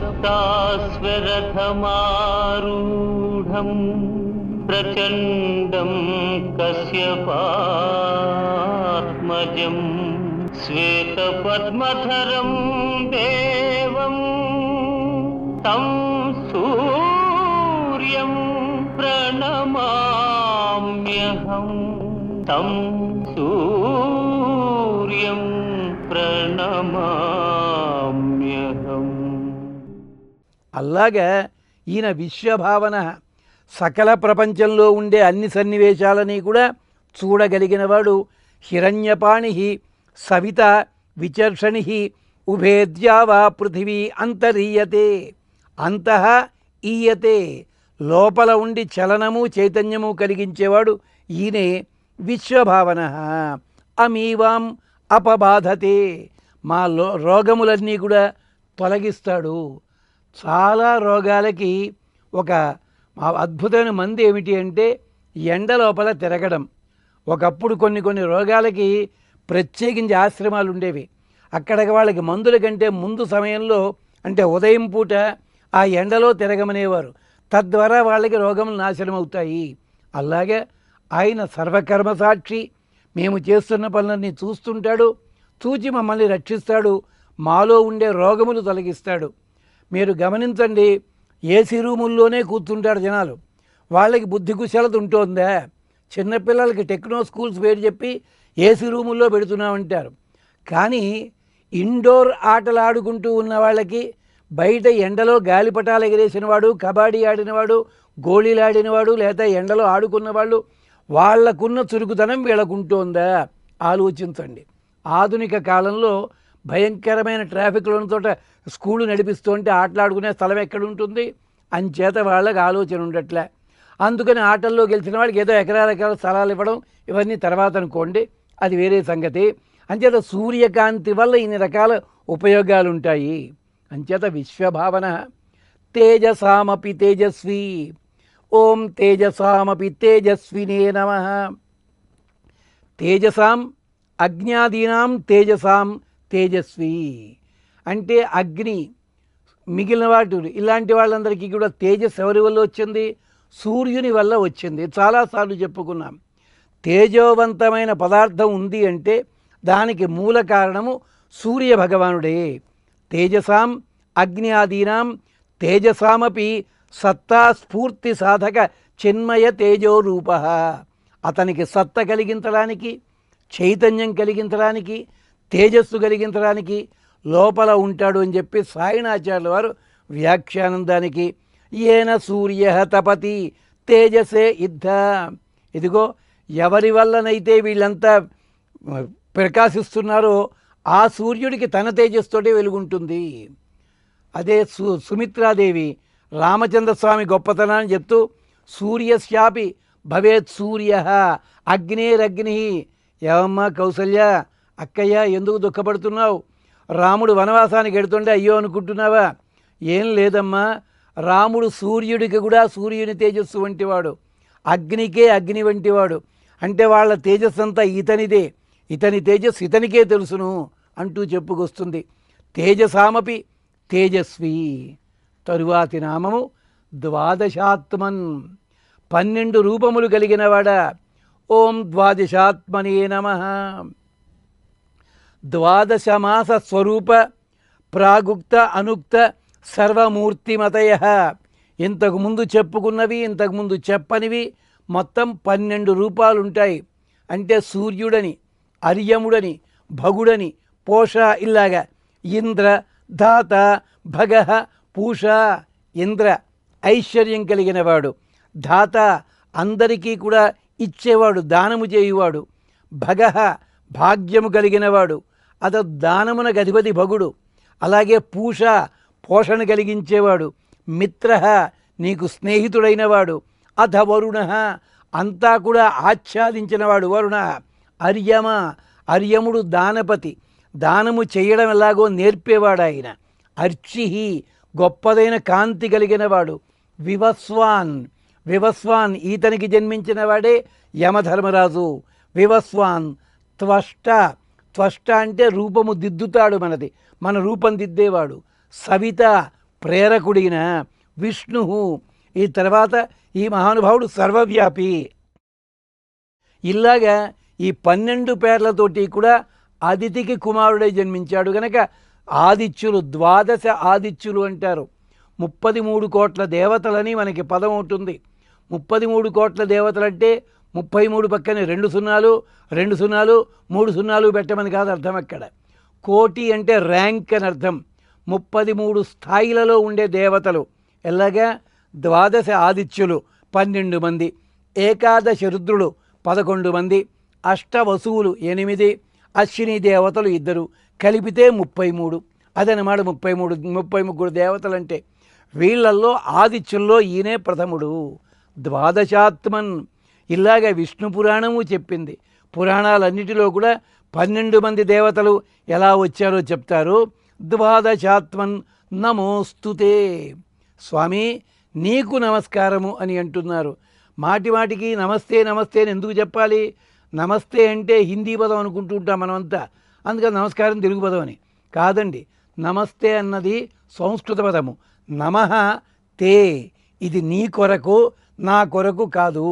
सप्ताश्वरथमारूढं प्रचण्डं कश्यपात्मजं श्वेतपद्मधरं देवं तं सूर्यं प्रणमाम्यहं तं सूर्यं ప్రణమామ్యహం. అలాగా ఈయన విశ్వభావన సకల ప్రపంచంలో ఉండే అన్ని సన్నివేశాలని కూడా చూడగలిగినవాడు. హిరణ్యపాణి సవిత విచర్షణి ఉభేద్యావా పృథివీ అంతరీయతే. అంతః ఈయతే, లోపల ఉండి చలనము చైతన్యము కలిగించేవాడు ఈయనే విశ్వభావన. అమీవాం అపబాధతే, మా రోగములన్నీ కూడా తొలగిస్తాడు. చాలా రోగాలకి ఒక అద్భుతమైన మందు ఏమిటి అంటే ఎండ లోపల తిరగడం. ఒకప్పుడు కొన్ని రోగాలకి ప్రత్యేకించి ఆశ్రమాలు ఉండేవి. అక్కడికి వాళ్ళకి మందుల కంటే ముందు సమయంలో అంటే ఉదయం పూట ఆ ఎండలో తిరగమనేవారు. తద్వారా వాళ్ళకి రోగములు నాశనం అవుతాయి. అలాగే ఆయన సర్వకర్మ సాక్షి. మేము చేస్తున్న పనులన్నీ చూస్తుంటాడు, చూచి మమ్మల్ని రక్షిస్తాడు, మాలో ఉండే రోగములు తొలగిస్తాడు. మీరు గమనించండి, ఏసీ రూముల్లోనే కూర్చుంటారు జనాలు. వాళ్ళకి బుద్ధి కుశలత ఉంటుందా? చిన్నపిల్లలకి టెక్నో స్కూల్స్ పేరు చెప్పి ఏసీ రూముల్లో పెడుతున్నామంటారు. కానీ ఇండోర్ ఆటలు ఆడుకుంటూ ఉన్న వాళ్ళకి, బయట ఎండలో గాలిపటాలు ఎగిరేసినవాడు, కబడ్డీ ఆడినవాడు, గోళీలు ఆడినవాడు, లేదా ఎండలో ఆడుకున్నవాళ్ళు, వాళ్లకున్న చురుకుదనం వీళ్ళకుంటోందా? ఆలోచించండి. ఆధునిక కాలంలో భయంకరమైన ట్రాఫిక్లో చోట స్కూలు నడిపిస్తుంటే ఆటలాడుకునే స్థలం ఎక్కడుంటుంది? అంచేత వాళ్ళకి ఆలోచన ఉండట్లే. అందుకని ఆటల్లో గెలిచిన వాళ్ళకి ఏదో ఎకరాల స్థలాలు ఇవ్వడం ఇవన్నీ తర్వాత అనుకోండి, అది వేరే సంగతి. అంచేత సూర్యకాంతి వల్ల ఇన్ని రకాల ఉపయోగాలు ఉంటాయి. అంచేత విశ్వభావన. తేజసామపి తేజస్వి. ఓం తేజసామపి తేజస్వినే నమః. తేజసాం అజ్ఞాదీనాం తేజసాం తేజస్వి అంటే అగ్ని, మిగిలిన వాటి ఇలాంటి వాళ్ళందరికీ కూడా తేజస్ ఎవరి వల్ల వచ్చింది? సూర్యుని వల్ల వచ్చింది. చాలాసార్లు చెప్పుకున్నాం. తేజోవంతమైన పదార్థం ఉంది అంటే దానికి మూల కారణము సూర్య భగవానుడే. తేజసాం అగ్నియాదీనాం తేజసామపి సత్తా స్ఫూర్తి సాధక చిన్మయ తేజోరూప. అతనికి సత్త కలిగించడానికి, చైతన్యం కలిగించడానికి, తేజస్సు కలిగించడానికి లోపల ఉంటాడు అని చెప్పి సాయినాచార్యుల వారు వ్యాఖ్యానం దానికి. ఏన సూర్య తపతి తేజసే ఇద్ధ. ఇదిగో ఎవరి వల్లనైతే వీళ్ళంతా ప్రకాశిస్తున్నారో ఆ సూర్యుడికి తన తేజస్సుతోటే వెలుగుంటుంది. అదే సుమిత్రాదేవి రామచంద్రస్వామి గొప్పతనాన్ని చెప్తూ సూర్యశ్యాపి భవేత్ సూర్య అగ్నేరగ్ని. ఏమమ్మా కౌసల్య, అక్కయ్య ఎందుకు దుఃఖపడుతున్నావు? రాముడు వనవాసానికి వెడుతుంటే అయ్యో అనుకుంటున్నావా? ఏం లేదమ్మా, రాముడు సూర్యుడికి కూడా సూర్యుని తేజస్సు వంటివాడు, అగ్నికే అగ్ని వంటివాడు. అంటే వాళ్ళ తేజస్సు అంతా ఇతనిదే, ఇతని తేజస్సు ఇతనికే తెలుసును అంటూ చెప్పుకొస్తుంది. తేజసామపి తేజస్వి. తరువాతి నామము ద్వాదశాత్మన్. 12 రూపములు కలిగినవాడా. ఓం ద్వాదశాత్మనే నమః. ద్వాదశమాస స్వరూప ప్రాగుక్త అనుక్త సర్వమూర్తిమతయ. ఇంతకుముందు చెప్పుకున్నవి, ఇంతకుముందు చెప్పనివి మొత్తం 12 రూపాలుంటాయి. అంటే సూర్యుడని, అర్యముడని, భగుడని, పోష, ఇలాగా ఇంద్ర, ధాత, భగ, పూష. ఇంద్ర ఐశ్వర్యం కలిగినవాడు, ధాత అందరికీ కూడా ఇచ్చేవాడు, దానము చేయువాడు, భగ భాగ్యము కలిగినవాడు, దానమునకు అధిపతి భగుడు. అలాగే పూష పోషణ కలిగించేవాడు, మిత్ర నీకు స్నేహితుడైనవాడు, వరుణ అంతా కూడా ఆచ్ఛాదించినవాడు వరుణ. అర్యమ అర్యముడు దానపతి, దానము చేయడం ఎలాగో నేర్పేవాడు ఆయన. అర్చి గొప్పదైన కాంతి కలిగినవాడు. వివస్వాన్ వివస్వాన్ ఈతనికి జన్మించిన వాడే యమధర్మరాజు. వివస్వాన్ త్వష్ట. త్వష్ట అంటే రూపము దిద్దుతాడు, మన రూపం దిద్దేవాడు. సవిత ప్రేరకుడిన విష్ణు. ఈ తర్వాత ఈ మహానుభావుడు సర్వవ్యాపి. ఇలాగా ఈ 12 పేర్లతోటి కూడా అదితికి కుమారుడై జన్మించాడు గనక ఆదిత్యులు, ద్వాదశ ఆదిత్యులు అంటారు. 33 కోట్ల దేవతలని మనకి పదం ఉంటుంది. 33 కోట్ల దేవతలంటే 33 పక్కనే 2 సున్నాలు 2 సున్నాలు 3 సున్నాలు పెట్టమని కాదు అర్థం. అక్కడ కోటి అంటే ర్యాంక్ అని అర్థం. 33 స్థాయిలలో ఉండే దేవతలు. ఎలాగా ద్వాదశ ఆదిత్యులు 12 మంది, ఏకాదశ రుద్రులు 11 మంది, అష్టవసువులు 8, అశ్విని దేవతలు 2 కలిపితే 33. అదనమాట 33 దేవతలంటే. వీళ్ళల్లో ఆదిత్యుల్లో ఈయనే ప్రథముడు. ద్వాదశాత్మన్. ఇలాగ విష్ణు పురాణము చెప్పింది. పురాణాలన్నిటిలో కూడా 12 మంది దేవతలు ఎలా వచ్చారో చెప్తారు. ద్వాదశాత్మన్ నమోస్తుతే. స్వామి నీకు నమస్కారము అని అంటున్నారు. మాటి మాటికి నమస్తే నమస్తే అని ఎందుకు చెప్పాలి? నమస్తే అంటే హిందీ పదం అనుకుంటూ ఉంటాం మనమంతా. అందుకని నమస్కారం తెలుగు పదం అని కాదండి. నమస్తే అన్నది సంస్కృత పదము. నమః తే, ఇది నీ కొరకు నా కొరకు కాదు.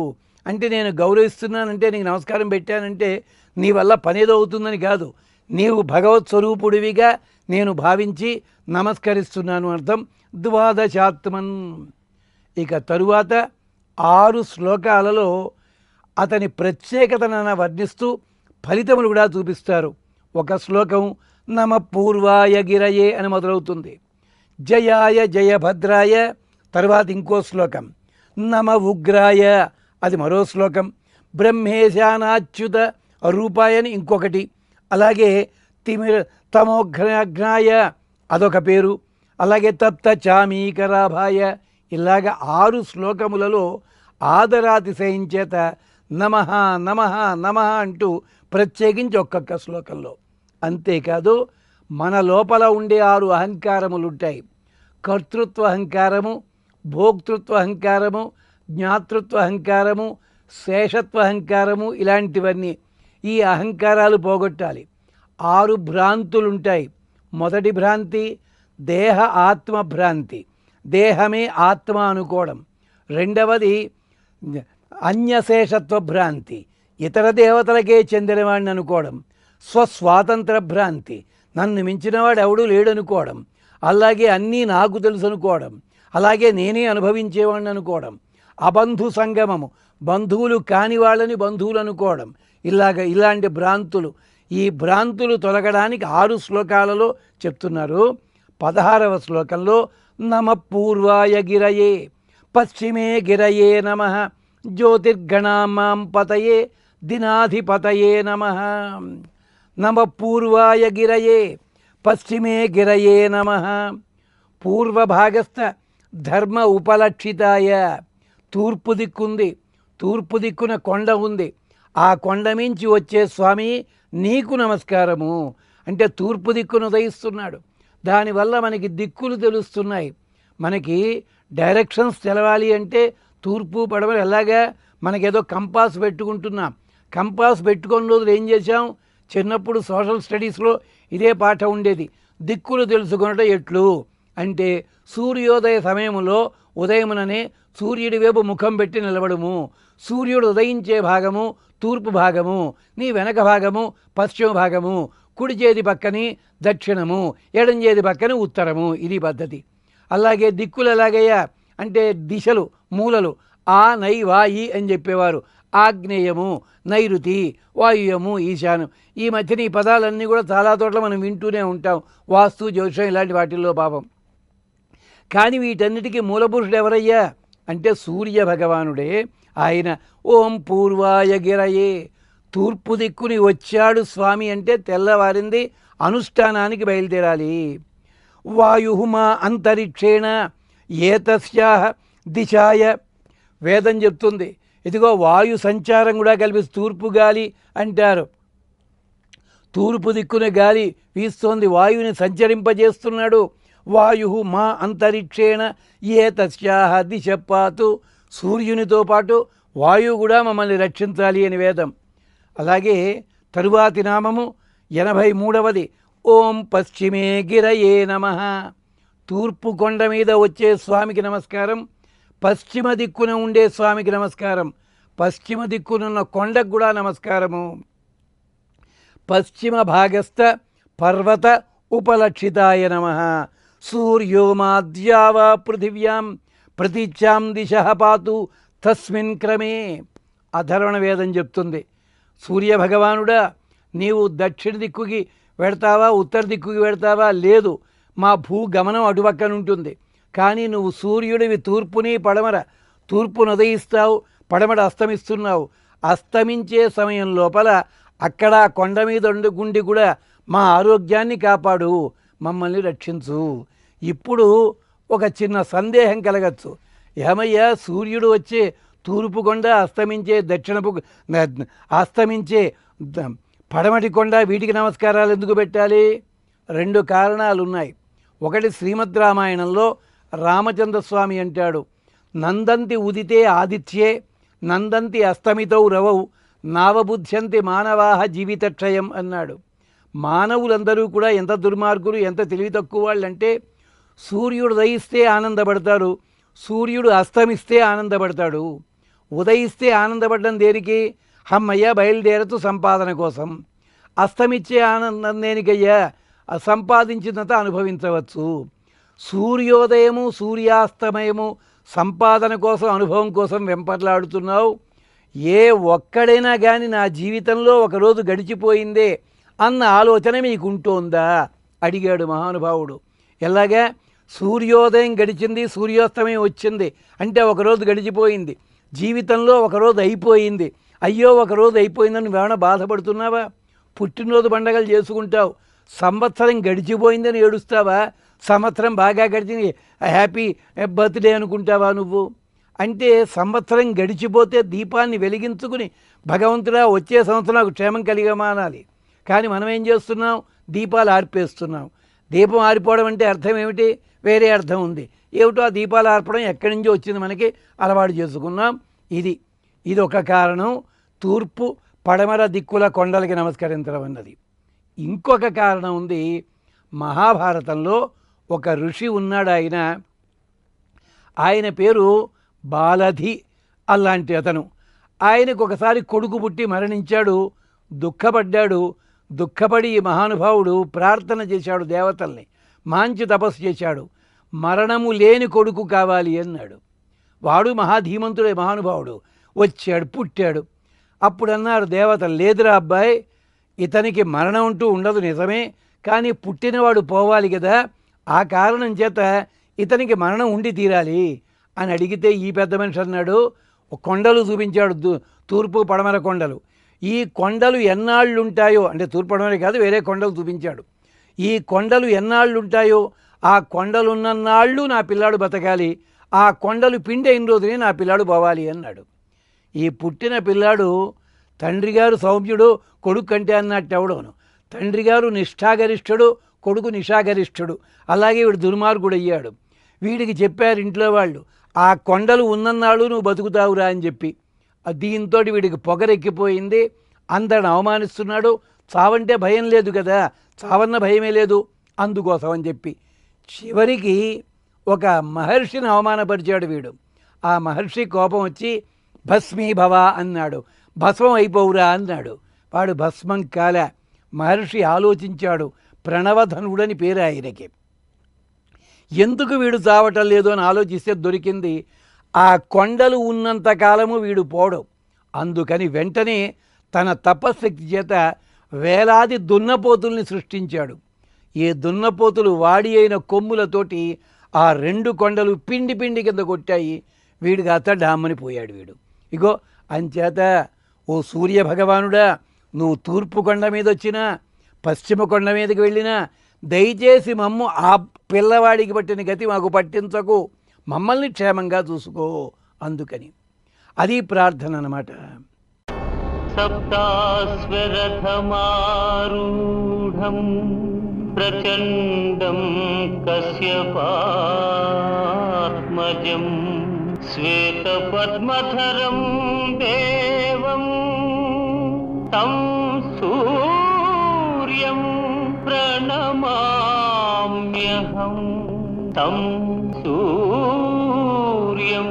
అంటే నేను గౌరవిస్తున్నానంటే, నీకు నమస్కారం పెట్టానంటే నీ వల్ల పనేదో అవుతుందని కాదు. నీవు భగవత్ స్వరూపుడివిగా నేను భావించి నమస్కరిస్తున్నాను అర్థం. ద్వాదశాత్మన్. ఇక తరువాత 6 శ్లోకాలలో అతని ప్రత్యేకతను వర్ణిస్తూ ఫలితములు కూడా చూపిస్తారు. ఒక శ్లోకం నమ పూర్వాయ గిరయే అని మొదలవుతుంది. జయాయ జయభద్రాయ. తర్వాత ఇంకో శ్లోకం నమ ఉగ్రాయ, అది మరో శ్లోకం. బ్రహ్మేశానాచ్యుత రూపాయ అని ఇంకొకటి. అలాగే తమోఘ్నాయ అదొక పేరు. అలాగే తప్త చామీకరాభాయ. ఇలాగ 6 శ్లోకములలో ఆదరాతిశయం చేత నమః నమః నమః అంటూ ప్రత్యేకించి ఒక్కొక్క శ్లోకంలో. అంతేకాదు మన లోపల ఉండే 6 అహంకారములు ఉంటాయి. కర్తృత్వ అహంకారము, భోక్తృత్వ అహంకారము, జ్ఞాతృత్వ అహంకారము, శేషత్వ అహంకారము, ఇలాంటివన్నీ. ఈ అహంకారాలు పోగొట్టాలి. 6 భ్రాంతులుంటాయి. మొదటి భ్రాంతి దేహ ఆత్మ భ్రాంతి, దేహమే ఆత్మ అనుకోవడం. రెండవది అన్యశేషత్వ భ్రాంతి, ఇతర దేవతలకే చెందినవాడిని అనుకోవడం. స్వస్వాతంత్ర భ్రాంతి, నన్ను మించినవాడు ఎవడూ లేడనుకోవడం. అలాగే అన్నీ నాకు తెలుసు అనుకోవడం. అలాగే నేనే అనుభవించేవాడిని అనుకోవడం. అబంధు సంగమము, బంధువులు కాని వాళ్ళని బంధువులు అనుకోవడం. ఇలాంటి భ్రాంతులు. ఈ భ్రాంతులు తొలగడానికి 6 శ్లోకాలలో చెప్తున్నారు. 16వ శ్లోకంలో నమ పూర్వాయ గిరయే, పశ్చిమే గిరయే నమ, జ్యోతిర్గణామాం పతయే దినాధిపతయే నమ. నమ పూర్వాయ గిరయే, పశ్చిమే గిరయే నమ. పూర్వభాగస్థ ధర్మ ఉపలక్షితాయ. తూర్పు దిక్కుంది, తూర్పు దిక్కున కొండ ఉంది. ఆ కొండ మించి వచ్చే స్వామి నీకు నమస్కారము అంటే తూర్పు దిక్కును ఉదయిస్తున్నాడు. దానివల్ల మనకి దిక్కులు తెలుస్తున్నాయి. మనకి డైరెక్షన్స్ తెలవాలి అంటే తూర్పు పడమర. ఎలాగా మనకేదో కంపాస్ పెట్టుకుంటున్నాం. కంపాస్ పెట్టుకున్న రోజులు ఏం చేశాం? చిన్నప్పుడు సోషల్ స్టడీస్లో ఇదే పాఠం ఉండేది. దిక్కులు తెలుసుకొనట ఎట్లు అంటే సూర్యోదయ సమయంలో ఉదయముననే సూర్యుడి వైపు ముఖం పెట్టి నిలబడము. సూర్యుడు ఉదయించే భాగము తూర్పు భాగము, నీ వెనక భాగము పశ్చిమ భాగము, కుడి చేతి పక్కని దక్షిణము, ఎడం చేతి పక్కని ఉత్తరము. ఇది పద్ధతి. అలాగే దిక్కులు ఎలాగయ్యా అంటే దిశలు, మూలలు. ఆ నై వాయి అని చెప్పేవారు. ఆగ్నేయము, నైరుతి, వాయుయము, ఈశాన్యం. ఈ మధ్యన ఈ పదాలన్నీ కూడా చాలా చోట్ల మనం వింటూనే ఉంటాం. వాస్తు, జ్యోతిషం ఇలాంటి వాటిల్లో పాపం. కానీ వీటన్నిటికీ మూలపురుషుడు ఎవరయ్యా అంటే సూర్య భగవానుడే. ఆయన ఓం పూర్వాయ గిరయే, తూర్పు దిక్కుని వచ్చాడు స్వామి అంటే తెల్లవారింది, అనుష్ఠానానికి బయలుదేరాలి. వాయుమా అంతరిక్షేణ ఏతస్యాహ దిశాయ. వేదం చెప్తుంది. ఇదిగో వాయు సంచారం కూడా కలిపి తూర్పు గాలి అంటారు. తూర్పు దిక్కున గాలి వీస్తోంది, వాయువుని సంచరింపజేస్తున్నాడు. వాయు మా అంతరిక్షేణ ఏతస్యాహ దిశ పాతు. సూర్యునితో పాటు వాయువు కూడా మమ్మల్ని రక్షించాలి అని వేదం. అలాగే తరువాతి నామము 83వది ఓం పశ్చిమే గిరయే నమ. తూర్పు కొండ మీద వచ్చే స్వామికి నమస్కారం, పశ్చిమ దిక్కున ఉండే స్వామికి నమస్కారం, పశ్చిమ దిక్కునున్న కొండకు కూడా నమస్కారము. పశ్చిమ భాగస్థ పర్వత ఉపలక్షితాయ నమః. సూర్యో మాద్యావ పృథివ్యాం ప్రతిచ్ఛాం దిశః పాతు తస్మిన్ క్రమే. అధర్వణ వేదం చెప్తుంది, సూర్యభగవానుడా నీవు దక్షిణ దిక్కుకి వెడతావా, ఉత్తర దిక్కుకి వెడతావా? లేదు, మా భూగమనం అటుపక్కనుంటుంది. కానీ నువ్వు సూర్యుడివి తూర్పుని పడమర, తూర్పును ఉదయిస్తావు, పడమర అస్తమిస్తున్నావు. అస్తమించే సమయం లోపల అక్కడ కొండ మీద గుండి కూడా మా ఆరోగ్యాన్ని కాపాడు, మమ్మల్ని రక్షించు. ఇప్పుడు ఒక చిన్న సందేహం కలగచ్చు, ఏమయ్యా సూర్యుడు వచ్చే తూర్పు కొండ, అస్తమించే దక్షిణపు అస్తమించే పడమటి కొండ, వీటికి నమస్కారాలు ఎందుకు పెట్టాలి? రెండు కారణాలు ఉన్నాయి. ఒకటి శ్రీమద్ రామాయణంలో రామచంద్రస్వామి అంటాడు, నందంతి ఉదితే ఆదిత్యే నందంతి అస్తమితౌ రవౌ నావబుధ్యంతి మానవాహ జీవితక్షయం అన్నాడు. మానవులందరూ కూడా ఎంత దుర్మార్గులు, ఎంత తెలివి తక్కువ వాళ్ళంటే సూర్యుడు ఉదయిస్తే ఆనందపడతాడు, సూర్యుడు అస్తమిస్తే ఆనందపడతాడు. ఉదయిస్తే ఆనందపడడం దేనికి? హమ్మయ్య బయలుదేరతు సంపాదన కోసం. అస్తమిచ్చే ఆనందం దేనికయ్యా? సంపాదించినంత అనుభవించవచ్చు. సూర్యోదయము సూర్యాస్తమయము సంపాదన కోసం, అనుభవం కోసం వెంపర్లాడుతున్నావు. ఏ ఒక్కడైనా కానీ నా జీవితంలో ఒకరోజు గడిచిపోయిందే అన్న ఆలోచన మీకుంటోందా అడిగాడు మహానుభావుడు. ఎలాగా? సూర్యోదయం గడిచింది, సూర్యాస్తమయం వచ్చింది అంటే ఒకరోజు గడిచిపోయింది, జీవితంలో ఒకరోజు అయిపోయింది. అయ్యో ఒకరోజు అయిపోయిందని నువ్వేమైనా బాధపడుతున్నావా? పుట్టినరోజు పండగలు చేసుకుంటావు, సంవత్సరం గడిచిపోయిందని ఏడుస్తావా? సంవత్సరం బాగా గడిచింది హ్యాపీ బర్త్డే అనుకుంటావా నువ్వు? అంటే సంవత్సరం గడిచిపోతే దీపాన్ని వెలిగించుకుని భగవంతుడా వచ్చే సంవత్సరం నాకు క్షేమం కలిగమానాలి. కానీ మనం ఏం చేస్తున్నాం? దీపాలు ఆర్పేస్తున్నాం. దీపం ఆరిపోవడం అంటే అర్థం ఏమిటి? వేరే అర్థం ఉంది. ఏమిటో ఆ దీపాలు ఆర్పడం ఎక్కడి నుంచో వచ్చింది, మనకి అలవాటు చేసుకున్నాం. ఇది ఒక కారణం, తూర్పు పడమర దిక్కుల కొండలకి నమస్కరించడం అన్నది. ఇంకొక కారణం ఉంది. మహాభారతంలో ఒక ఋషి ఉన్నాడు, ఆయన పేరు బాలధి అలాంటి అతను. ఆయనకు ఒకసారి కొడుకు పుట్టి మరణించాడు, దుఃఖపడ్డాడు. దుఃఖపడి ఈ మహానుభావుడు ప్రార్థన చేశాడు దేవతల్ని, మంచి తపస్సు చేశాడు. మరణము లేని కొడుకు కావాలి అన్నాడు. వాడు మహాధీమంతుడే మహానుభావుడు, వచ్చాడు, పుట్టాడు. అప్పుడు అన్నారు దేవతలు, లేదురా అబ్బాయి, ఇతనికి మరణం అంటూ ఉండదు నిజమే, కానీ పుట్టినవాడు పోవాలి కదా, ఆ కారణం చేత ఇతనికి మరణం ఉండి తీరాలి అని అడిగితే ఈ పెద్ద మనిషి అన్నాడు, కొండలు చూపించాడు, తూర్పు పడమర కొండలు. ఈ కొండలు ఎన్నాళ్ళు ఉంటాయో, అంటే తూర్పు పడమరే కాదు వేరే కొండలు చూపించాడు. ఈ కొండలు ఎన్నాళ్ళు ఉంటాయో ఆ కొండలు ఉన్నన్నాళ్ళు నా పిల్లాడు బతకాలి, ఆ కొండలు పిండి అయిన రోజునే నా పిల్లాడు పోవాలి అన్నాడు. ఈ పుట్టిన పిల్లాడు తండ్రి గారు సౌమ్యుడు, కొడుకు కంటే అన్నట్టు ఎవడోను. తండ్రి గారు నిష్ఠాగరిష్ఠుడు, కొడుకు నిషాగరిష్ఠుడు. అలాగే వీడు దుర్మార్గుడు అయ్యాడు. వీడికి చెప్పారు ఇంట్లో వాళ్ళు, ఆ కొండలు ఉన్నన్నాళ్ళు నువ్వు బతుకుతావురా అని చెప్పి. దీంతో వీడికి పొగరెక్కిపోయింది, అందరిని అవమానిస్తున్నాడు. చావంటే భయం లేదు కదా, చావన్న భయమే లేదు, అందుకోసం అని చెప్పి చివరికి ఒక మహర్షిని అవమానపరిచాడు వీడు. ఆ మహర్షి కోపం వచ్చి భస్మీభవ అన్నాడు, భస్మం అయిపోవురా అన్నాడు. వాడు భస్మం కాలే. మహర్షి ఆలోచించాడు, ప్రణవధనుడని పేరు ఆయనకి. ఎందుకు వీడు చావటం లేదు అని ఆలోచిస్తే దొరికింది, ఆ కొండలు ఉన్నంతకాలము వీడు పోడు. అందుకని వెంటనే తన తపశక్తి చేత వేలాది దున్నపోతుల్ని సృష్టించాడు. ఈ దున్నపోతులు వాడి అయిన కొమ్ములతోటి ఆ రెండు కొండలు పిండి పిండి కింద కొట్టాయి. వీడికి డామ్మని పోయాడు వీడు. ఇగో అంచేత ఓ సూర్య భగవానుడా, నువ్వు తూర్పు కొండ మీద వచ్చినా పశ్చిమ కొండ మీదకి వెళ్ళినా దయచేసి మమ్ము ఆ పిల్లవాడికి పట్టిన గతి మాకు పట్టించకు, మమ్మల్ని క్షేమంగా చూసుకో. అందుకని అది ప్రార్థన అన్నమాట. సప్తాస్వరథమారూఢం ప్రచండం కశ్యపాత్మజం శ్వేతపద్మధరం దేవం తం సూర్యం ప్రణమామ్యహం తం సూర్యం